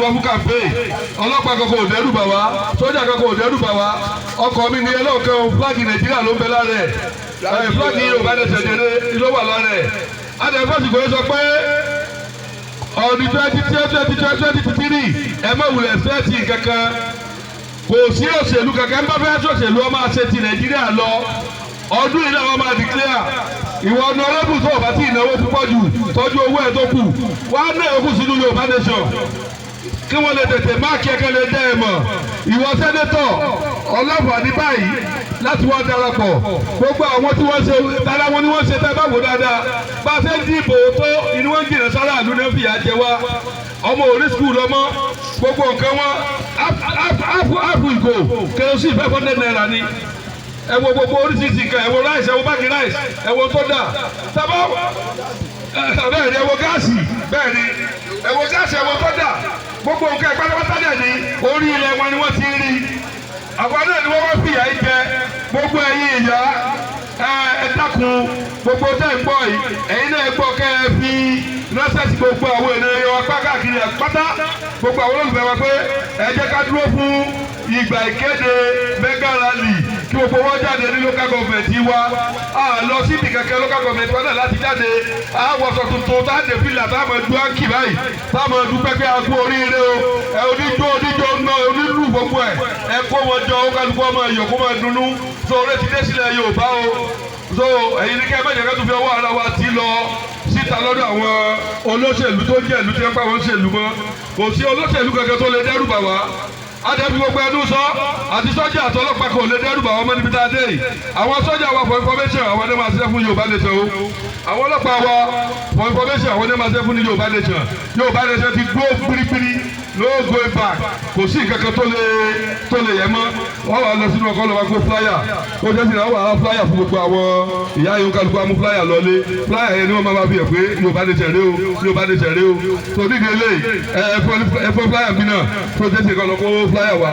wá fún campaign ọlọ́pàá kankan ò dẹ́rù bà wá sójà kankan ò dẹ́rù bà wá ọkọ̀ mi ní ẹlọ́ọ̀kan fúláàgì Nàìjíríà ló ń bẹ lára ẹ̀ fúláàgì Yorùbá nation jẹrẹ ló wà lára ẹ̀ adẹ́fẹ́sì kò sọ pé ọdún 2023 ẹ má wulẹ̀ sẹ́ẹ̀tì kankan kò sí òṣèlú kankan bá fẹ́ sọ̀ṣèlú ọmọ àṣẹ ti Nàìjíríà lọ ọdún yìí làwọn máa declare ìwọ ọdún ọlọ́dún tó o bá ti ìnáwó púpọ̀ jù tọ́jú owó ẹ̀ tó kù wá náà ó kù sínú Yorùbá nation kí wọ́n lè tètè máàkì ẹ̀kẹ́ lè dẹ́ ẹ mọ̀ ìwọ sẹ́nétọ̀ ọlọ́pàá ní báyìí láti wá darapọ̀ gbogbo àwọn tí wọ́n ṣe tara wọn ni wọ́n ṣe tẹ́ bá wò dáadáa bá a ṣe ń dìbò tó inú wọn jìnnà sára àlú náà fìyà jẹ wá ọmọ orí skul lọmọ gbogbo nǹkan wọn áàpù ìgò kérosíì 500 naira ni ẹ wo gbogbo oríṣiríṣi nǹkan ẹ wo ráìsì ẹ wo báàgì ráìsì ẹ wo tó dà tábà bẹ́ẹ̀ ni ẹ wo gáàsì bẹ́ẹ̀ ni ẹ wo gáàsì ẹ wo tó dà gbogbo nǹkan ìpátápátá dẹ̀ ní orí ilẹ̀ wọn ni wọ́n ti rí àwọn náà ni wọ́n wá fìyà yìí jẹ gbogbo ẹ̀yin ìyá ẹ dákun gbogbo tẹ́ ń gbọ́ yìí ẹ̀yin náà gbọ́ kẹ́ ẹ fi ránṣẹ́ sí gbogbo àwọn ènìyàn wa káàkiri pátá gbogbo àwọn olùfẹ́ wa pé ẹ jẹ́ ká dúró fún ìgbà ìkéde mega rally kí gbogbo wọn jáde ní local government wa a lọ síbi kẹ̀kẹ́ local government wa náà láti jáde a wọṣọ tuntun tá a dé fìlà tá a máa du áńkì báyìí tá a máa du pẹ́pẹ́ àgbo oríire o ẹ oníjó ńlọ onílù gbogbo ẹ kó wọn jọ ó kálukú ọmọ ẹ̀yọ̀ kó máa dunnú so orí ti dé sílẹ̀ Yorùbá o so ẹ̀yin ní kẹ́ mẹ́jọ kẹ́ tó fi ọwọ́ ara wa ti lọ síta lọ́dọ̀ àwọn olóṣèlú tó jẹ́ ìlú tí wọ́n pa àwọn òṣèlú mọ́ kò sí olóṣèlú kankan tó lè dẹ́rù bà wá adẹ́bí gbogbo ẹnu sọ àti sọ́jà àti ọlọ́pàá kò lè dẹ́rù bà wọ́n mọ́ níbi tá a dé yìí àwọn sọ́jà wa for information àwọn ẹni máa ṣiṣẹ́ fún Yorùbá nation o àwọn ọlọ́pàá wa for information àwọn ẹni máa ṣiṣẹ́ fún Yorùbá nation Yorùbá nation ti gbó pírípírí no going back kò sí nǹkankan tó lè yẹ mọ́ wọ́n wà lọ sínú ọkọ̀ lọ́wọ́ gbé flyer ó jẹ́ sinmi àwọn àwọn flyer fún gbogbo àwọn ìyá yòó kálukú amú flyer lọlé flyer yẹn ni wọ́n máa fi hàn pé Yorùbá nation rèé o Yorùbá nation rèé o tó nídìí eléyìí ẹ fọ́ flyer mi náà tó jẹ́ sinmi kan lọ́kọ́ flyer wa.